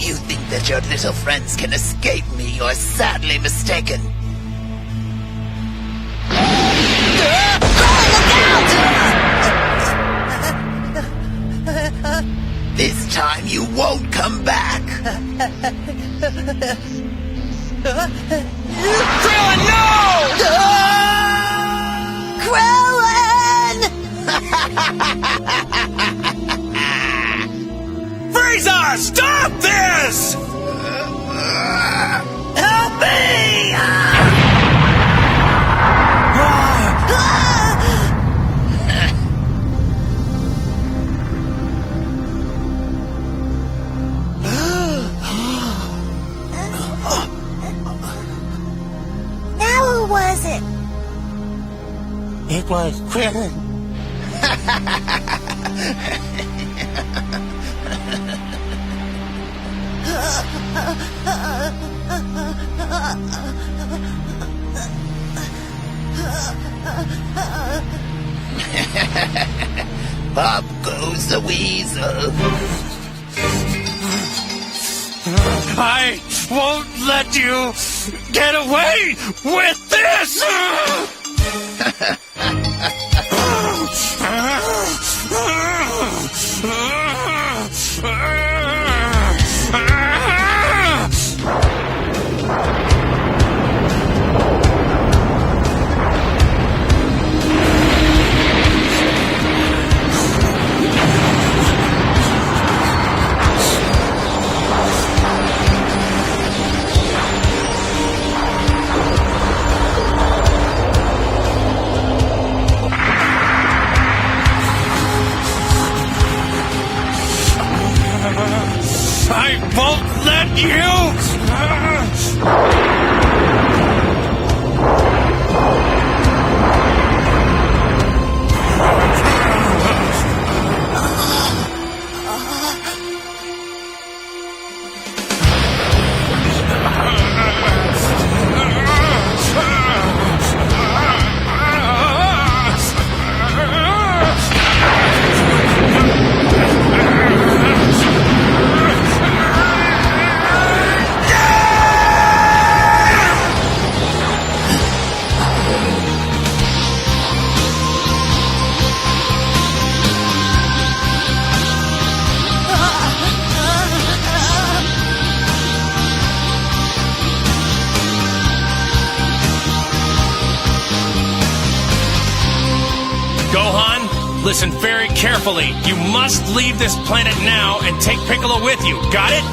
you think that your little friends can escape me, you're sadly mistaken. This time you won't come back. Krillin, no! Krillin! Frieza, stop this! Help me! Now who was it? It was Krillin. Up goes the weasel. I won't let you get away with this! I won't let Gohan, listen very carefully. You must leave this planet now and take Piccolo with you. Got it?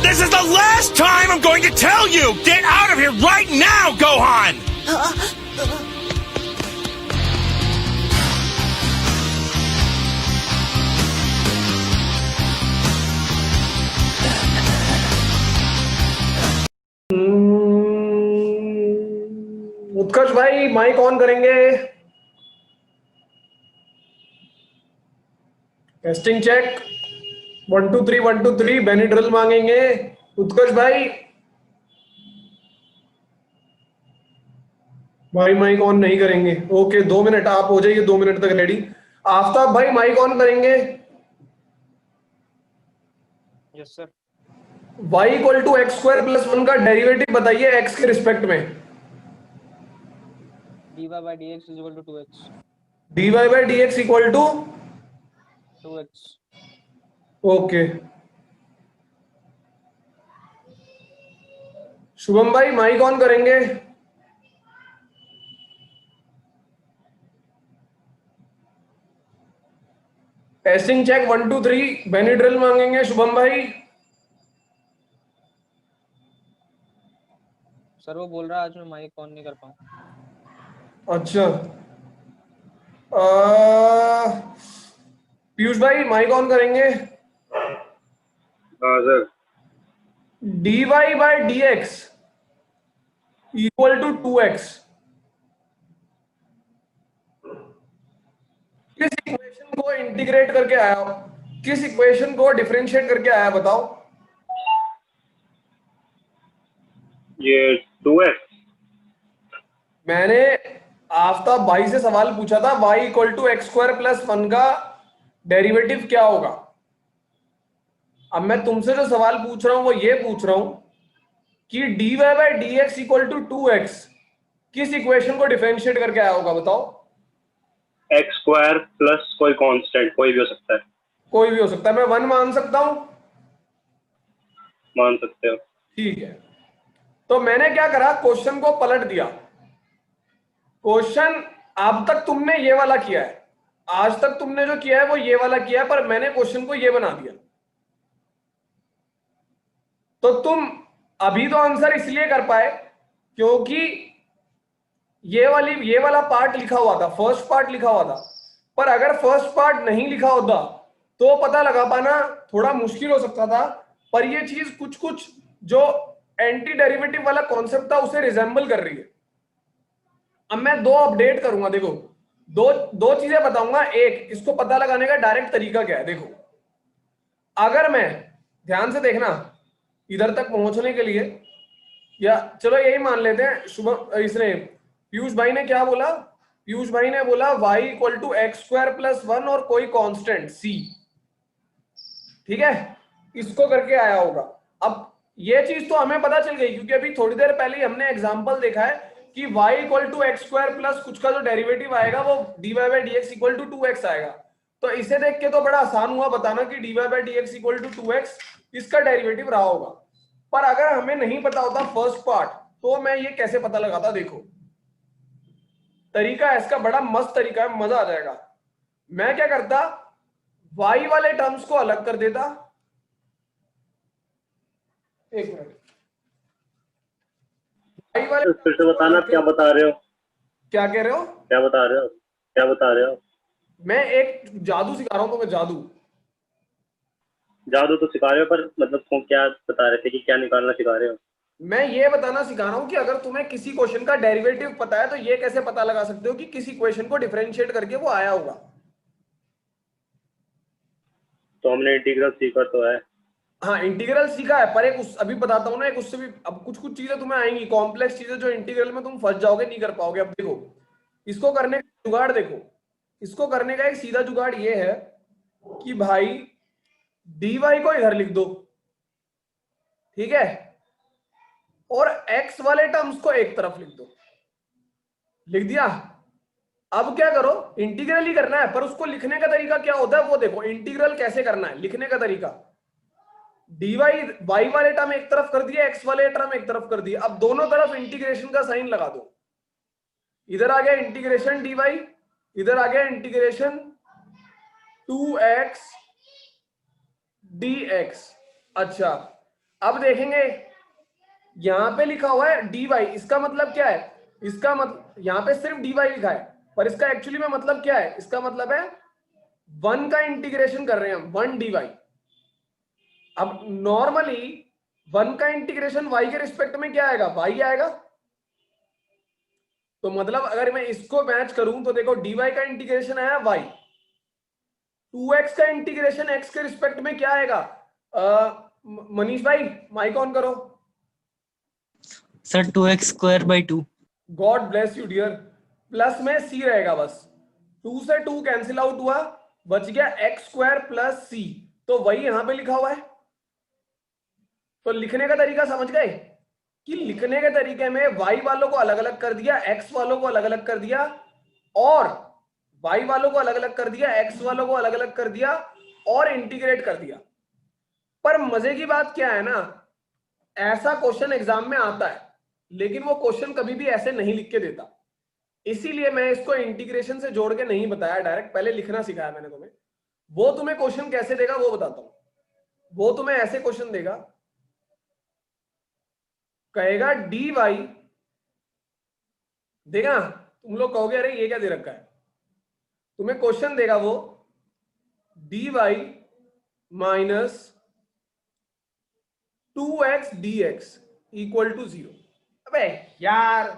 This is the last time I'm going to tell you! Get out of here right now, Gohan! उत्कर्ष भाई mic on करेंगे। Testing check 1 2 3 1 2 3 Benadryl मांगेंगे। उत्कर्ष भाई mic on नहीं करेंगे। Okay 2 minute आप हो जाइए 2 minute तक रेडी। आफ्ताब भाई माइक ऑन करेंगे। Yes sir. y equal to x square plus 1 का डेरिवेटिव बताइए x के रिस्पेक्ट में। dy by dx is equal to 2x. dy by dx equal to 2x. Okay Shubham भाई माइक ऑन करेंगे। Testing check 1 2 3 Benadryl मांगेंगे शुभम भाई। Sir वो बोल रहा है आज मैं माइक ऑन नहीं कर पाऊँ। अच्छा पीयूष भाई माइक ऑन करेंगे। हाँ sir. dy by dx equal to 2x किस इक्वेशन को इंटीग्रेट करके आया, किस इक्वेशन को डिफरेंशिएट करके आया बताओ। ये 2x। मैंने आफ्ताब भाई से सवाल पूछा था y equal to x square plus 1 का डेरिवेटिव क्या होगा? अब मैं तुमसे जो सवाल पूछ रहा हूं वो ये पूछ रहा हूं कि dy by d x equal to 2x किस इक्वेशन को डिफरेंशिएट करके आया होगा? बताओ। एक्स स्क्वायर प्लस कोई कांस्टेंट, कोई भी हो सकता है। कोई भी हो सकता है। मैं 1 मान सकता हूं? मान सकते हो। ठीक है, तो मैंने क्या करा, क्वेश्चन को पलट दिया। क्वेश्चन अब तक तुमने ये वाला किया है, आज तक तुमने जो किया है वो ये वाला किया है, पर मैंने क्वेश्चन को ये बना दिया। तो तुम अभी तो आंसर इसलिए कर पाए क्योंकि ये वाला पार्ट लिखा हुआ था, फर्स्ट पार्ट लिखा हुआ था। पर अगर फर्स्ट पार्ट नहीं लिखा होता तो पता लगा पाना थोड़ा मुश्किल हो सकता था। पर ये चीज कुछ कुछ जो एंटी डेरिवेटिव वाला कॉन्सेप्ट था उसे रिजेंबल कर रही है। अब मैं दो अपडेट करूंगा। देखो, दो दो चीजें बताऊंगा। एक, इसको पता लगाने का डायरेक्ट तरीका क्या है। देखो, अगर मैं, ध्यान से देखना, इधर तक पहुंचने के लिए, या चलो यही मान लेते हैं, शुभ इसने पीयूष भाई ने क्या बोला? पीयूष भाई ने बोला y equal to x square plus 1 और कोई कांस्टेंट c। ठीक है, इसको करके आया होगा। अब ये चीज तो हमें पता चल गई क्योंकि अभी थोड़ी देर पहले ही हमने एग्जांपल देखा है कि y equal to x square plus कुछ का जो डेरिवेटिव आएगा वो dy by d x equal to 2x आएगा। तो इसे देख के तो बड़ा आसान हुआ बताना कि dy by d x equal to 2x इसका डेरिवेटिव रहा होगा। पर अगर हमें नहीं पता होता फर्स्ट पार्ट तो मैं ये कैसे पता लगाता? देखो, तरीका इसका बड़ा मस्त तरीका है, मजा आ जाएगा। मैं क्या करता, y वाले टर्म्स को अलग कर देता। एक मिनट, y वाले फिर से बताना, क्या बता रहे हो? क्या कह रहे हो? क्या बता रहे हो? क्या बता रहे हो? मैं एक जादू सिखा रहा हूं तुम्हें, जादू। जादू तो सिखा रहे हो, पर मतलब तुम क्या बता रहे थे कि क्या निकालना सिखा रहे हो? मैं ये बताना सिखा रहा हूं कि अगर तुम्हें किसी क्वेश्चन का डेरिवेटिव पता है तो ये कैसे पता लगा सकते हो कि किसी क्वेश्चन को डिफरेंशिएट करके वो आया होगा। तो हमने इंटीग्रल सीखा तो है। हाँ, इंटीग्रल सीखा है, पर एक अभी बताता हूँ ना, एक उससे भी अब कुछ कुछ चीजें तुम्हें आएंगी, कॉम्प्लेक्स चीजें जो इंटीग्रल में तुम फंस जाओगे, नहीं कर पाओगे। अब देखो, इसको करने का जुगाड़ देखो, इसको करने का एक सीधा जुगाड़ ये है कि भाई dy को इधर लिख दो, ठीक है, और x वाले टर्म्स को एक तरफ लिख दो। लिख दिया। अब क्या करो, इंटीग्रल ही करना है, पर उसको लिखने का तरीका क्या होता है वो देखो। इंटीग्रल कैसे करना है, लिखने का तरीका, dy y वाले टर्म एक तरफ कर दिया, x वाले टर्म एक तरफ कर दिया। अब दोनों तरफ इंटीग्रेशन का साइन लगा दो। इधर आ गया इंटीग्रेशन dy, इधर आ गया इंटीग्रेशन 2x dx। अच्छा, अब देखेंगे यहां पे लिखा हुआ है dy, इसका मतलब क्या है? इसका मतलब यहां पे सिर्फ dy लिखा है, पर इसका एक्चुअली में मतलब क्या है? इसका मतलब है 1 का इंटीग्रेशन कर रहे हैं हम, 1 dy। अब नॉर्मली 1 का इंटीग्रेशन y के रिस्पेक्ट में क्या आएगा? y आएगा। तो मतलब अगर मैं इसको मैच करूं तो देखो, dy का इंटीग्रेशन आया y, 2x का इंटीग्रेशन x के रिस्पेक्ट में क्या आएगा? मनीष भाई माइक ऑन करो। Sir 2x square by 2। God bless you dear. Plus में c रहेगा बस, 2 से 2 कैंसिल आउट हुआ, बच गया x स्क्वायर प्लस c। तो वही यहां पे लिखा हुआ है। तो लिखने का तरीका समझ गए कि लिखने के तरीके में y वालों को अलग अलग कर दिया, x वालों को अलग अलग कर दिया, और y वालों को अलग अलग कर दिया, x वालों को अलग अलग कर दिया, और इंटीग्रेट कर दिया। पर मजे की बात क्या है ना, ऐसा क्वेश्चन एग्जाम में आता है, लेकिन वो क्वेश्चन कभी भी ऐसे नहीं लिख के देता। इसीलिए मैं इसको इंटीग्रेशन से जोड़ के नहीं बताया, डायरेक्ट पहले लिखना सिखाया मैंने तुम्हें। वो तुम्हें क्वेश्चन कैसे देगा वो बताता हूं। वो तुम्हें ऐसे क्वेश्चन देगा, कहेगा dy देगा, तुम लोग कहोगे अरे ये क्या दे रखा है। तुम्हें क्वेश्चन देगा वो dy minus 2x dx equal to 0। अबे यार,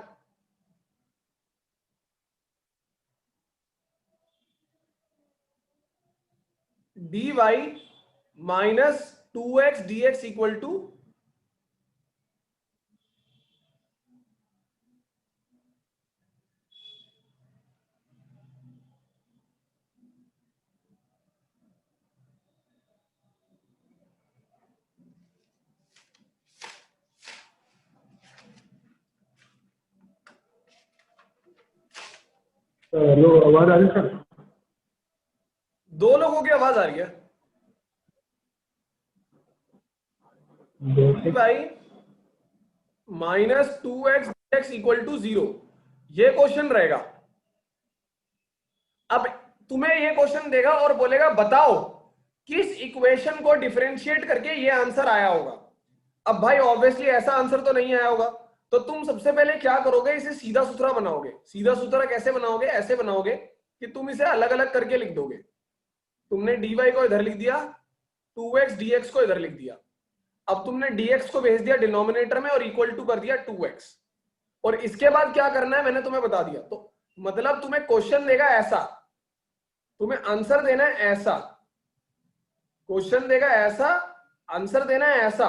dy minus 2x dx equal to, hello, आवाज आ रही सर? दो लोगों की आवाज आ रही है भाई। -2x इक्वल टू 0, ये क्वेश्चन रहेगा। अब तुम्हें ये क्वेश्चन देगा और बोलेगा बताओ किस इक्वेशन को डिफरेंशिएट करके ये आंसर आया होगा। अब भाई ऑब्वियसली ऐसा आंसर तो नहीं आया होगा, तो तुम सबसे पहले क्या करोगे, इसे सीधा सुथरा बनाओगे। सीधा सुथरा कैसे बनाओगे, ऐसे बनाओगे कि तुम इसे अलग अलग करके लिख दोगे। तुमने dy को इधर लिख दिया, 2x dx को इधर लिख दिया। अब तुमने dx को भेज दिया डिनोमिनेटर में और इक्वल टू कर दिया 2x। और इसके बाद क्या करना है मैंने तुम्हें बता दिया। तो मतलब तुम्हें क्वेश्चन देगा ऐसा, तुम्हें आंसर देना है ऐसा, क्वेश्चन देगा ऐसा, आंसर देना है ऐसा।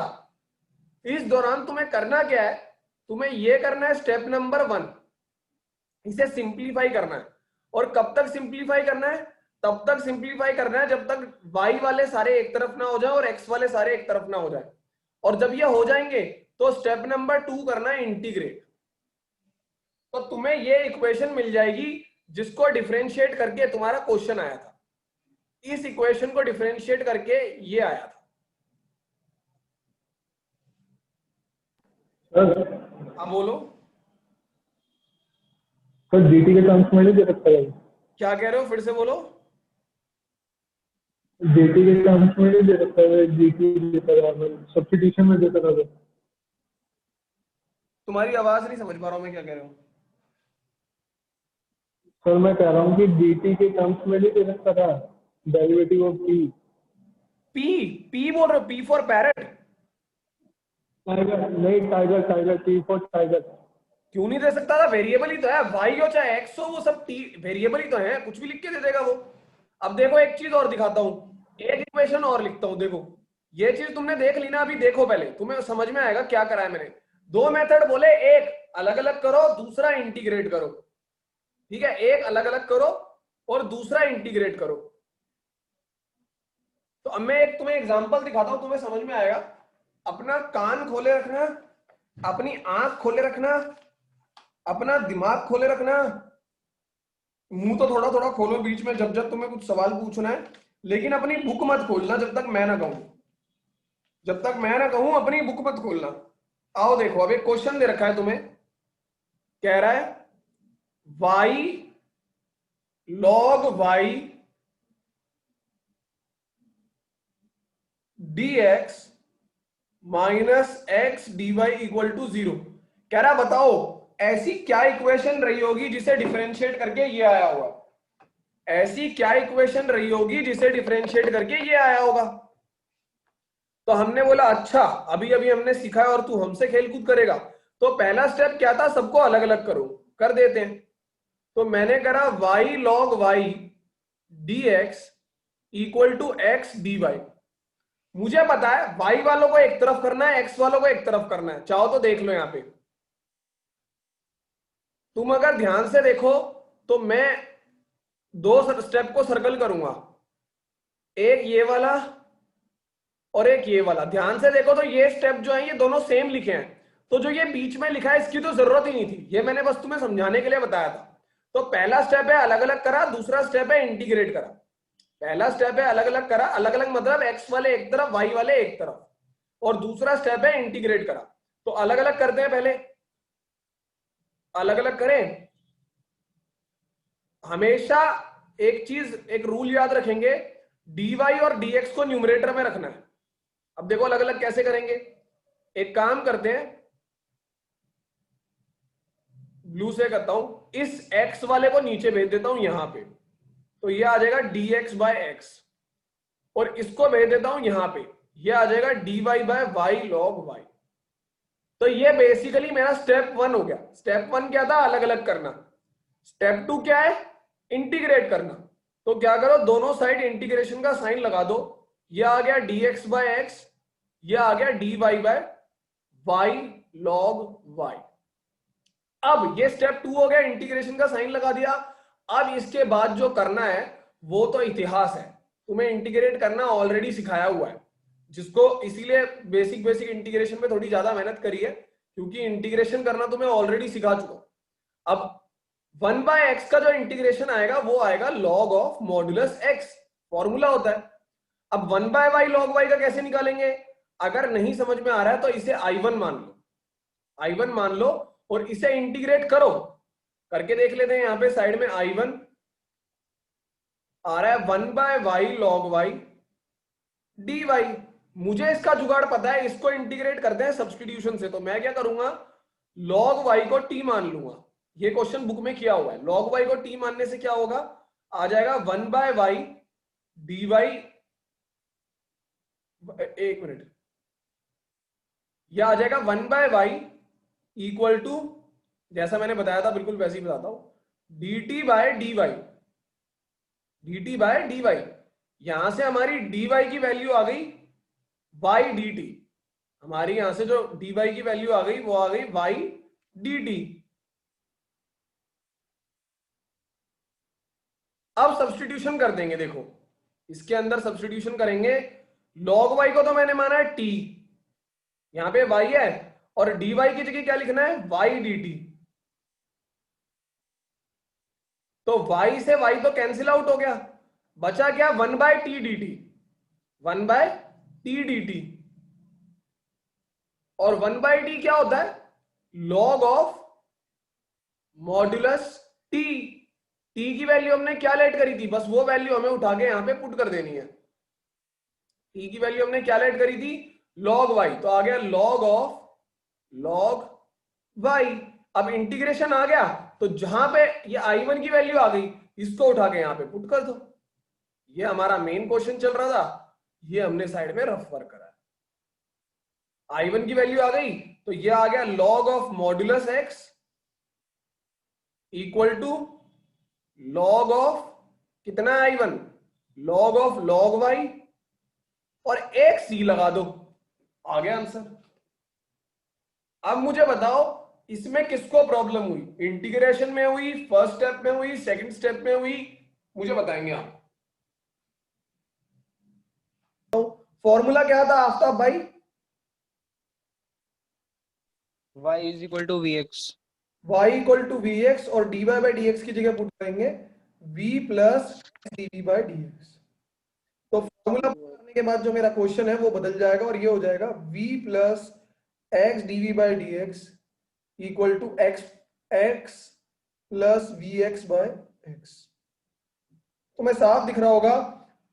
इस दौरान तुम्हें करना क्या है, तुम्हें ये करना है स्टेप नंबर 1, इसे सिंप्लीफाई करना है। और कब तक सिंप्लीफाई करना है, तब तक सिंप्लीफाई करना है जब तक y वाले सारे एक तरफ ना हो जाए और x वाले सारे एक तरफ ना हो जाए। और जब ये हो जाएंगे तो स्टेप नंबर 2 करना है इंटीग्रेट। तो तुम्हें ये इक्वेशन मिल जाएगी जिसको डिफरेंशिएट करके तुम्हारा क्वेश्चन आया था। इस इक्वेशन को डिफरेंशिएट करके ये आया था। सर हाँ बोलो, सर dt के टर्म्स में नहीं दे सकता है? क्या कह रहे हो, फिर से बोलो। dt के टर्म्स में नहीं दे सकता है, dt देता है सब्स्टिट्यूशन में देता है। तुम्हारी आवाज नहीं समझ पा रहा हूं मैं, क्या कह रहे हो। सर मैं कह रहा हूँ कि dt के टर्म्स में नहीं दे सकता था डेरिवेटिव ऑफ p। पी बोल रहे हो, पी फॉर पैरेट। टाइगर नहीं, tiger tiger, t for tiger. क्यों नहीं दे सकता था, वेरिएबल ही तो है, वाई हो चाहे एक्स हो, वो सब वेरिएबल ही तो है, कुछ भी लिख के दे देगा वो। अब देखो एक चीज और दिखाता हूं, एक इक्वेशन और लिखता हूं। देखो ये चीज तुमने देख ली ना, अभी देखो पहले तुम्हें समझ में आएगा क्या करा है मैंने। दो मेथड बोले, एक अलग अलग करो, दूसरा इंटीग्रेट करो। ठीक है, एक अलग अलग करो और दूसरा इंटीग्रेट करो। तो अब मैं एक तुम्हें एग्जांपल दिखाता हूं, तुम्हें समझ में आएगा। अपना कान खोले रखना, अपनी आंख खोले रखना, अपना दिमाग खोले रखना, मुंह तो थोड़ा थोड़ा खोलो बीच में जब जब तुम्हें कुछ सवाल पूछना है, लेकिन अपनी बुक मत खोलना जब तक मैं ना कहूं। जब तक मैं ना कहूं अपनी बुक मत खोलना। आओ देखो, अब एक क्वेश्चन दे रखा है तुम्हें, कह रहा है y log y dx minus x dy equal to 0। कह रहा बताओ ऐसी क्या इक्वेशन रही होगी जिसे डिफरेंशिएट करके ये आया होगा। ऐसी क्या इक्वेशन रही होगी जिसे डिफरेंशिएट करके ये आया होगा। तो हमने बोला अच्छा अभी अभी हमने सीखा है और तू हमसे खेलकूद करेगा। तो पहला स्टेप क्या था, सबको अलग अलग करो, कर देते हैं। तो मैंने करा y log y dx equal to x dy। मुझे पता है y वालों को एक तरफ करना है, x वालों को एक तरफ करना है। चाहो तो देख लो यहां पे, तुम अगर ध्यान से देखो तो मैं दो स्टेप को सर्कल करूंगा, एक ये वाला और एक ये वाला। ध्यान से देखो तो ये स्टेप जो है ये दोनों सेम लिखे हैं, तो जो ये बीच में लिखा है इसकी तो जरूरत ही नहीं थी, ये मैंने बस तुम्हें समझाने के लिए बताया था। तो पहला स्टेप है अलग अलग करा, दूसरा स्टेप है इंटीग्रेट करा। पहला स्टेप है अलग अलग करा, अलग अलग मतलब x वाले एक तरफ y वाले एक तरफ, और दूसरा स्टेप है इंटीग्रेट करा। तो अलग अलग करते हैं, पहले अलग अलग करें। हमेशा एक चीज, एक रूल याद रखेंगे, dy और dx को न्यूमरेटर में रखना है। अब देखो अलग अलग कैसे करेंगे, एक काम करते हैं, ब्लू से करता हूं, इस x वाले को नीचे भेज देता हूं यहां पे, तो ये आ जाएगा dx बाय x, और इसको भेज देता हूं यहां पे, ये आ जाएगा dy by y log y। तो ये बेसिकली मेरा स्टेप 1 हो गया। स्टेप 1 क्या था, अलग अलग करना। स्टेप 2 क्या है, इंटीग्रेट करना। तो क्या करो, दोनों साइड इंटीग्रेशन का साइन लगा दो। ये आ गया dx बाय x, ये आ गया dy by y log y। अब ये स्टेप 2 हो गया, इंटीग्रेशन का साइन लगा दिया। अब इसके बाद जो करना है वो तो इतिहास है, तुम्हें इंटीग्रेट करना ऑलरेडी सिखाया हुआ है, जिसको इसीलिए बेसिक बेसिक इंटीग्रेशन में थोड़ी ज्यादा मेहनत करी है, क्योंकि इंटीग्रेशन करना तुम्हें ऑलरेडी सिखा चुका। अब 1/x का जो इंटीग्रेशन आएगा वो आएगा log of modulus x, formula होता है। अब 1/y log y का कैसे निकालेंगे? अगर नहीं समझ में आ रहा है तो इसे I1 मान लो, I1 मान लो और इसे इंटीग्रेट करो, करके देख लेते हैं। यहां पे साइड में I1 आ रहा है 1/y log y dy। मुझे इसका जुगाड़ पता है, इसको इंटीग्रेट करते हैं सब्स्टिट्यूशन से। तो मैं क्या करूंगा, log y को t मान लूंगा। ये क्वेश्चन बुक में किया हुआ है। log y को t मानने से क्या होगा, आ जाएगा 1/y dy। एक मिनट, यह आ जाएगा 1/y इक्वल टू, जैसा मैंने बताया था बिल्कुल वैसे ही बताता हूं, dt by dy, dt by dy। यहां से हमारी dy की वैल्यू आ गई y dt, हमारी यहां से जो dy की वैल्यू आ गई वो आ गई y dt। अब सब्स्टिट्यूशन कर देंगे, देखो इसके अंदर सब्स्टिट्यूशन करेंगे। log y को तो मैंने माना है t, यहां पे y है, और dy की जगह क्या लिखना है, y dt। तो y से y तो कैंसिल आउट हो गया, बचा क्या 1/t dt, 1/t dt। और 1/t क्या होता है, log of modulus t। t की वैल्यू हमने क्या लेट करी थी, बस वो वैल्यू हमें उठा के यहां पे पुट कर देनी है। t की वैल्यू हमने क्या लेट करी थी, log y, तो आ गया log ऑफ log y। अब इंटीग्रेशन आ गया, तो जहां पे ये I1 की वैल्यू आ गई, इसको उठा के यहां पे पुट कर दो। ये हमारा मेन क्वेश्चन चल रहा था, ये हमने साइड में रफ वर्क करा है। I1 की वैल्यू आ गई, तो ये आ गया log of modulus x equal to log of कितना है I1, log of log y, और एक c लगा दो, आ गया आंसर। अब मुझे बताओ इसमें किसको प्रॉब्लम हुई, इंटीग्रेशन में हुई, फर्स्ट स्टेप में हुई, सेकंड स्टेप में हुई, मुझे बताएंगे आप। फॉर्मूला क्या था आफ्ताब भाई, y is equal to vx, y equal to vx, और dy बाई dx की जगह पुट करेंगे v plus dv by dx। तो फॉर्मूला करने के बाद जो मेरा क्वेश्चन है वो बदल जाएगा, और ये हो जाएगा v plus x dv by dx equal to x plus vx by x। तो मैं साफ दिख रहा होगा,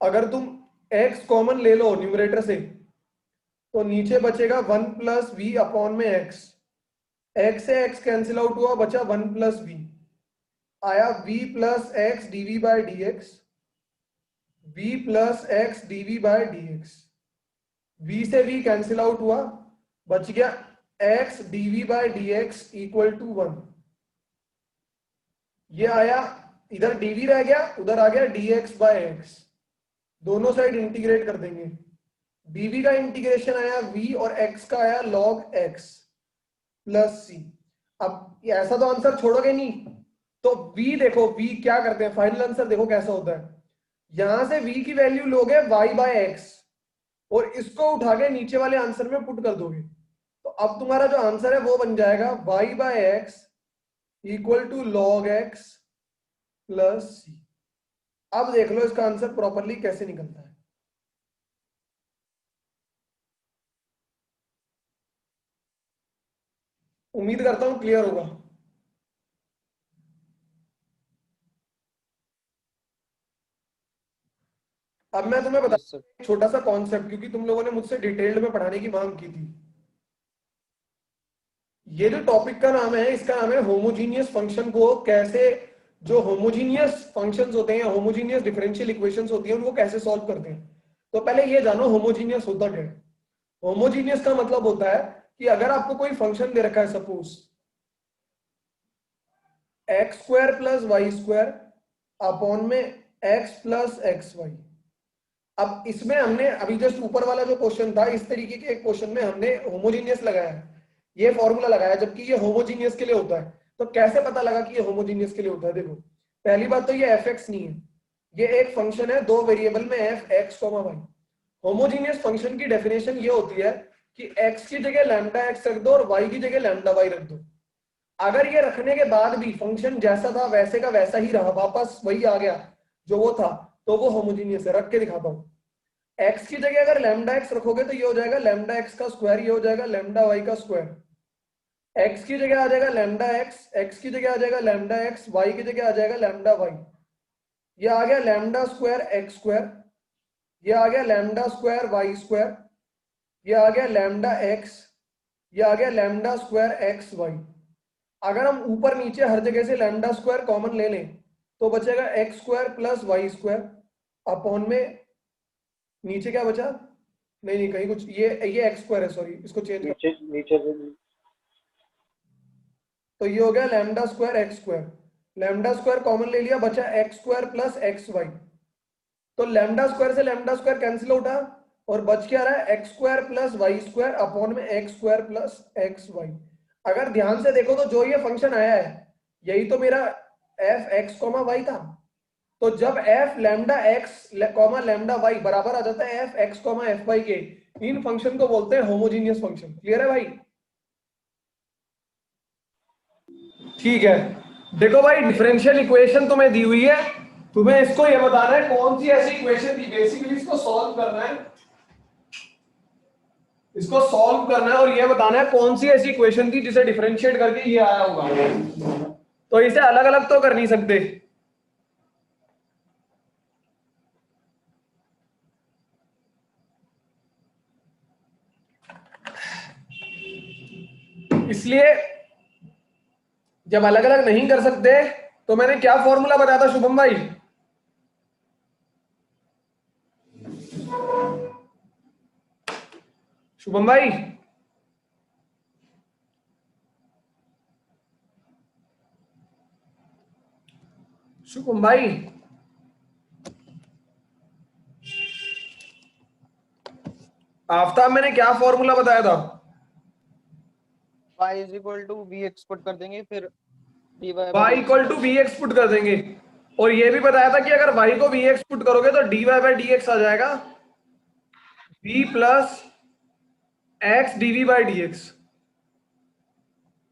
अगर तुम x कॉमन ले लो न्यूमरेटर से, तो नीचे बचेगा 1 प्लस v अपॉन में x, x से x कैंसिल आउट हुआ, बचा 1 प्लस v, आया v plus x dv by dx, v plus x dv by dx, v से v कैंसिल आउट हुआ, बच गया x dv by dx equal to 1। ये आया, इधर dv रह गया, उधर आ गया dx बाय x, दोनों साइड इंटीग्रेट कर देंगे। dv का इंटीग्रेशन आया v, और x का आया log x प्लस c। अब ऐसा तो आंसर छोड़ोगे नहीं, तो v देखो, v क्या करते हैं, फाइनल आंसर देखो कैसा होता है। यहां से v की वैल्यू लोगे y बाय x, और इसको उठा के नीचे वाले आंसर में पुट कर दोगे, तो अब तुम्हारा जो आंसर है वो बन जाएगा y by x equal to log x plus c। अब देख लो इसका आंसर प्रॉपरली कैसे निकलता है। उम्मीद करता हूं क्लियर होगा। अब मैं तुम्हें बता एक छोटा सा कॉन्सेप्ट, क्योंकि तुम लोगों ने मुझसे डिटेल्ड में पढ़ाने की मांग की थी। ये जो टॉपिक का नाम है, इसका नाम है होमोजीनियस फंक्शन को कैसे, जो होमोजीनियस फंक्शंस होते हैं, होमोजीनियस डिफरेंशियल इक्वेशंस होती हैं, उनको कैसे सॉल्व करते हैं। तो पहले ये जानो होमोजीनियस होता क्या है। होमोजीनियस का मतलब होता है कि अगर आपको कोई फंक्शन दे रखा है, suppose x square plus y square upon में एक्स प्लस एक्स वाई। अब इसमें हमने अभी जस्ट ऊपर वाला जो क्वेश्चन था, इस तरीके के एक क्वेश्चन में हमने होमोजीनियस लगाया है, ये फॉर्मूला लगाया, जबकि ये होमोजीनियस के लिए होता है। तो कैसे पता लगा कि ये होमोजीनियस के लिए होता है? देखो, पहली बात तो ये fx नहीं है, ये एक फंक्शन है दो वेरिएबल में f x, y। Homogeneous function की डेफिनेशन ये होती है कि x की जगह लैम्डा x रख दो और y की जगह लैम्डा y रख दो। अगर ये रखने के बाद भी फंक्शन जैसा था वैसे का वैसा ही रहा, वापस वही आ गया जो वो था, तो वो होमोजीनियस है। रख के दिखाता हूँ। x की जगह अगर लैम्डा x रखोगे तो ये हो जाएगा लैम्डा x का स्क्वायर, ये हो जाएगा लैम्डा y का स्क्वायर। x की जगह आ जाएगा लैम्डा x की जगह आ जाएगा लैम्डा x, y की जगह आ जाएगा लैम्डा y। ये आ गया लैम्डा स्क्वायर x स्क्वायर, ये आ गया लैम्डा स्क्वायर y स्क्वायर, ये आ गया लैम्डा x, ये आ गया लैम्डा स्क्वायर x y। अगर हम ऊपर नीचे हर जगह से लैम्डा स्क्वायर कॉमन ले लें तो बचेगा x square plus y square upon में नीचे क्या बचा, नहीं कहीं कुछ, ये x स्क्वायर है, सॉरी इसको चेंज नीचे तो ये हो गया lambda square x square. Lambda square common ले लिया, बचा x square plus x y. तो लैम्डा स्क्वायर से लैम्डा स्क्वायर कैंसिल आउट और बच क्या रहा है, x square plus y square upon में x square plus x y. अगर ध्यान से देखो तो जो ये फंक्शन आया है यही तो मेरा एफ एक्स कॉमा वाई था। तो जब f lambda x comma lambda y बराबर आ जाता है f x comma f y के, इन फंक्शन को बोलते हैं होमोजीनियस फंक्शन। क्लियर है भाई? ठीक है, देखो भाई डिफरेंशियल इक्वेशन तुम्हें दी हुई है, तुम्हें इसको ये बताना है कौन सी ऐसी इक्वेशन थी, बेसिकली इसको सॉल्व करना है, इसको सॉल्व करना है और ये बताना है कौन सी ऐसी इक्वेशन थी जिसे डिफरेंशिएट करके ये आया होगा। तो इसे अलग अलग तो कर नहीं सकते, इसलिए जब अलग अलग नहीं कर सकते तो मैंने क्या फॉर्मूला बताया था शुभम भाई? शुभम भाई शुभम भाई आफ्ताब, मैंने क्या फॉर्मूला बताया था? y is equal to v x put कर देंगे, फिर y equal to v x put कर देंगे, और ये भी बताया था कि अगर y को वी एक्स पुट करोगे तो dy बाई डी एक्स आ जाएगा v plus x dv by d x.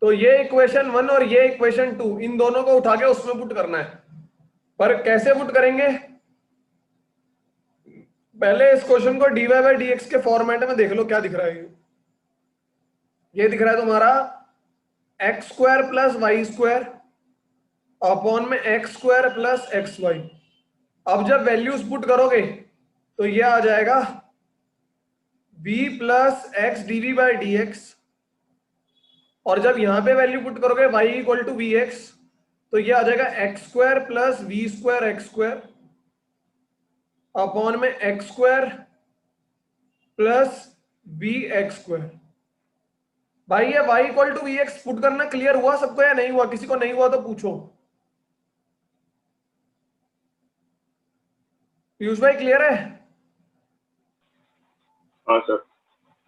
तो ये इक्वेशन 1 और ये इक्वेशन 2, इन दोनों को उठा के उसमें पुट करना है। पर कैसे पुट करेंगे, पहले इस क्वेश्चन को dy बाई डी एक्स के फॉर्मेट में देख लो क्या दिख रहा है। ये दिख रहा है तुम्हारा x square plus y square upon में x square plus x y. अब जब वैल्यूज पुट करोगे तो ये आ जाएगा v plus x dv by d x, और जब यहां पे वैल्यू पुट करोगे y equal to v x तो ये आ जाएगा x square plus v square x square upon में x square plus v x square. भाई ये y equal to v x put करना क्लियर हुआ सबको या नहीं हुआ? किसी को नहीं हुआ तो पूछो। पीयूष भाई क्लियर है? हाँ सर।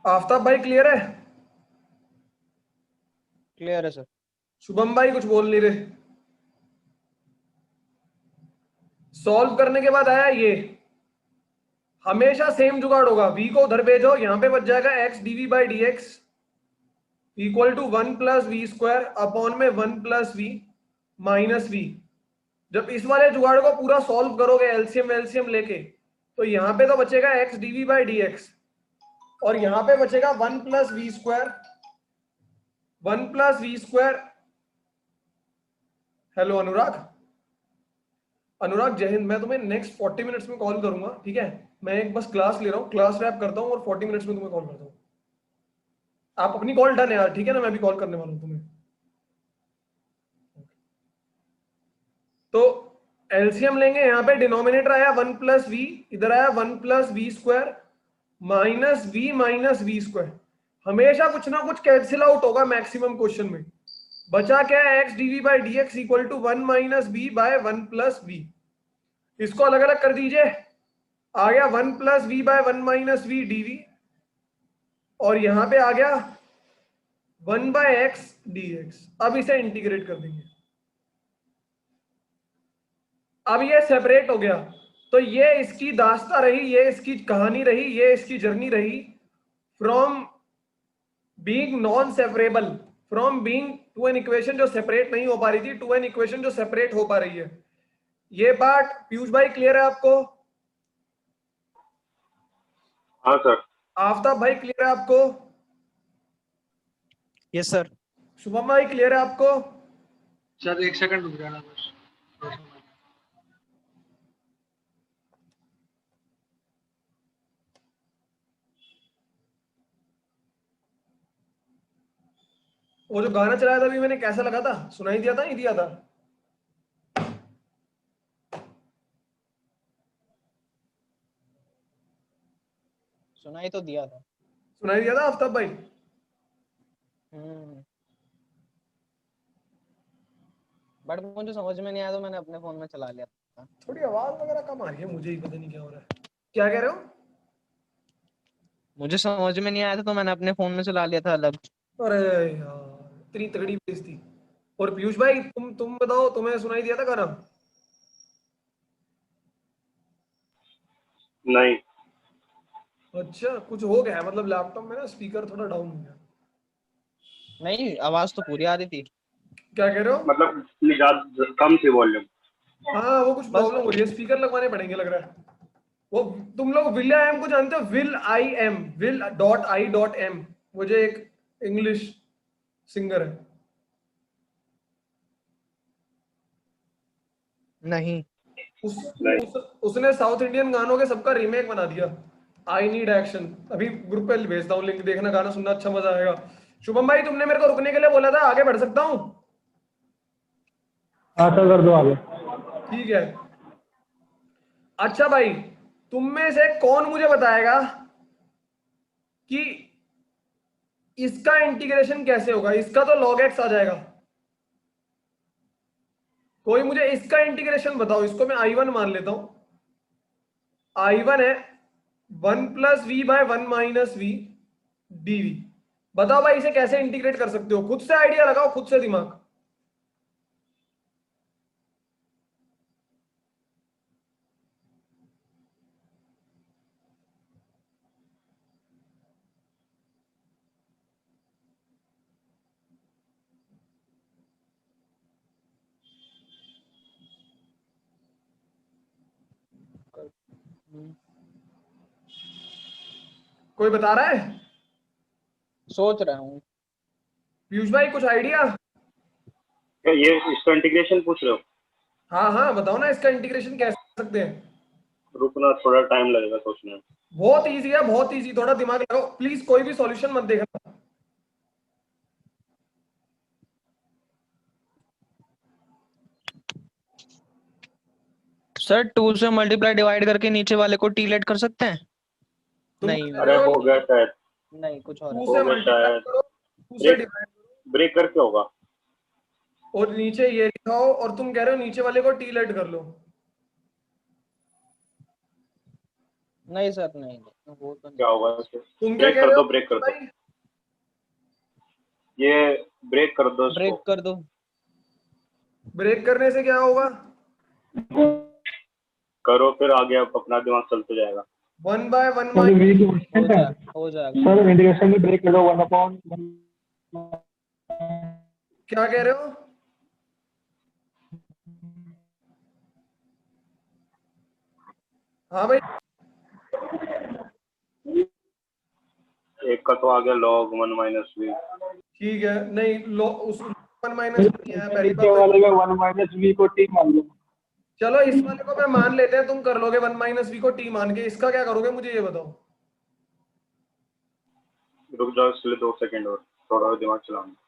आफ्ताब भाई क्लियर है? क्लियर है सर। शुभम भाई कुछ बोल नहीं रहे। सॉल्व करने के बाद आया ये, हमेशा सेम जुगाड़ होगा, v को उधर भेजो, यहां पे बच जाएगा x dv by d x equal to 1 plus v square upon में 1 प्लस वी माइनस वी। जब इस वाले जुगाड़ को पूरा सॉल्व करोगे एलसीएम लेके तो यहां पे तो बचेगा x dv by d x और यहां पे बचेगा 1 plus v square, 1 plus v square. Hello Anurag, Anurag जय हिंद। मैं तुम्हें नेक्स्ट 40 मिनट्स में कॉल करूंगा, ठीक है? मैं एक बस क्लास ले रहा हूँ, क्लास रैप करता हूँ और 40 मिनट्स में तुम्हें कॉल करता हूँ। आप अपनी कॉल डन है यार, ठीक है ना? मैं भी कॉल करने वाला हूँ तुम्हें। तो एलसीएम लेंगे, यहाँ पे डिनोमिनेटर आया 1 प्लस वी, इधर आया 1 plus v square minus v square. हमेशा कुछ ना कुछ कैंसिल आउट होगा मैक्सिमम क्वेश्चन में। बचा क्या है, x dv by d x equal to 1 minus v by 1 plus v. इसको अलग अलग कर दीजिए, आ गया 1 plus v by 1 minus v dv, और यहां पे आ गया 1 बाय एक्स डी एक्स। अब इसे इंटीग्रेट कर देंगे। अब ये सेपरेट हो गया, तो ये इसकी दास्ता रही, ये इसकी कहानी रही, ये इसकी जर्नी रही from being non separable from being to an equation जो सेपरेट नहीं हो पा रही थी टू एन इक्वेशन जो सेपरेट हो पा रही है। ये बात पीयूष भाई क्लियर है आपको? हाँ सर। आफ्ताब भाई क्लियर है आपको? Yes sir. शुभम भाई क्लियर है आपको? सर 1 सेकंड रुक जाना बस। वो जो गाना चलाया था अभी मैंने, कैसा लगा था? सुनाई दिया था नहीं दिया था? सुनाई तो दिया था। सुनाई दिया था आफ्ताब भाई? बट मुझे समझ में नहीं आया तो मैंने अपने फोन में चला लिया था। थोड़ी आवाज वगैरह कम आ रही है, मुझे ही पता नहीं क्या हो रहा है। क्या कह रहे हो? मुझे समझ में नहीं आया था तो मैंने अपने फोन में चला लिया था अलग। अरे यार इतनी तगड़ी बेइज्जती। और पीयूष भाई तुम बताओ, तुम्हें सुनाई दिया था गाना? नहीं। अच्छा, कुछ हो गया है मतलब लैपटॉप में ना स्पीकर थोड़ा डाउन हो गया। नहीं, आवाज तो पूरी आ रही थी। क्या कह रहे हो? मतलब ज्यादा कम थी वॉल्यूम। हाँ वो कुछ प्रॉब्लम हो रही है, स्पीकर लगवाने पड़ेंगे लग रहा है। वो तुम लोग विल आई एम को जानते हो? will.i.m वो जो एक इंग्लिश सिंगर है। नहीं। उसने साउथ इंडियन गानों के सबका रीमेक बना दिया। आई नीड एक्शन, अभी ग्रुप पे भेजता हूँ लिंक, देखना, गाना सुनना, अच्छा मजा आएगा। शुभम भाई तुमने मेरे को रुकने के लिए बोला था, आगे बढ़ सकता हूँ? हाँ सर कर दो आगे। ठीक है। अच्छा भाई, तुम में से कौन मुझे बताएगा कि इसका इंटीग्रेशन कैसे होगा? इसका तो log x आ जाएगा। कोई मुझे इसका इंटीग्रेशन बताओ। इसको मैं I1 मान लेता हूं। I1 है 1 + v / 1 - v dv। बताओ भाई इसे कैसे इंटीग्रेट कर सकते हो? खुद से आइडिया लगाओ, खुद से दिमाग। कोई बता रहा है? सोच रहा हूँ। पीयूष भाई कुछ आइडिया? क्या ये इसका इंटीग्रेशन पूछ रहे हो? हाँ हाँ बताओ ना, इसका इंटीग्रेशन कैसे कर सकते हैं? रुकना, थोड़ा टाइम लगेगा सोचने में। बहुत इजी है, बहुत इजी, थोड़ा दिमाग लगाओ प्लीज। कोई भी सॉल्यूशन मत देखना। सर 2 से मल्टीप्लाई डिवाइड करके नीचे वाले को टी लेट कर सकते हैं? नहीं। अरे हो गया शायद। नहीं, कुछ और 2 है। से मल्टीप्लाई करो, 2 से डिवाइड करो ब्रेक करके होगा। और नीचे ये लिखाओ, और तुम कह रहे हो नीचे वाले को टी लेट कर लो। नहीं सर, नहीं वो तो क्या होगा इससे? तुम क्या ब्रेक कह कर रहे दो, हो? ब्रेक कर दो। ये ब्रेक कर दो ब्रेक इसको। कर दो। ब्रेक करने से क्या होगा? करो, फिर आगे आप अपना दिमाग चलते जाएगा। 1/1 सर - वी कांस्टेंट है। हो जाएगा। सर इंटीग्रेशन में ब्रेक कर दो 1/1। क्या कह रहे हो? हाँ भाई, एक का तो आ गया log 1 - v। ठीक है। नहीं लो, उस 1 - नहीं है पहली नीचे बात। वाले का 1 - v को t मान लो। चलो इस वाले को मैं मान लेते हैं, तुम कर लोगे 1 - v को t मान के। इसका क्या करोगे मुझे ये बताओ। रुक जाओ इसके लिए 2 सेकंड और, थोड़ा और दिमाग चलाऊंगा।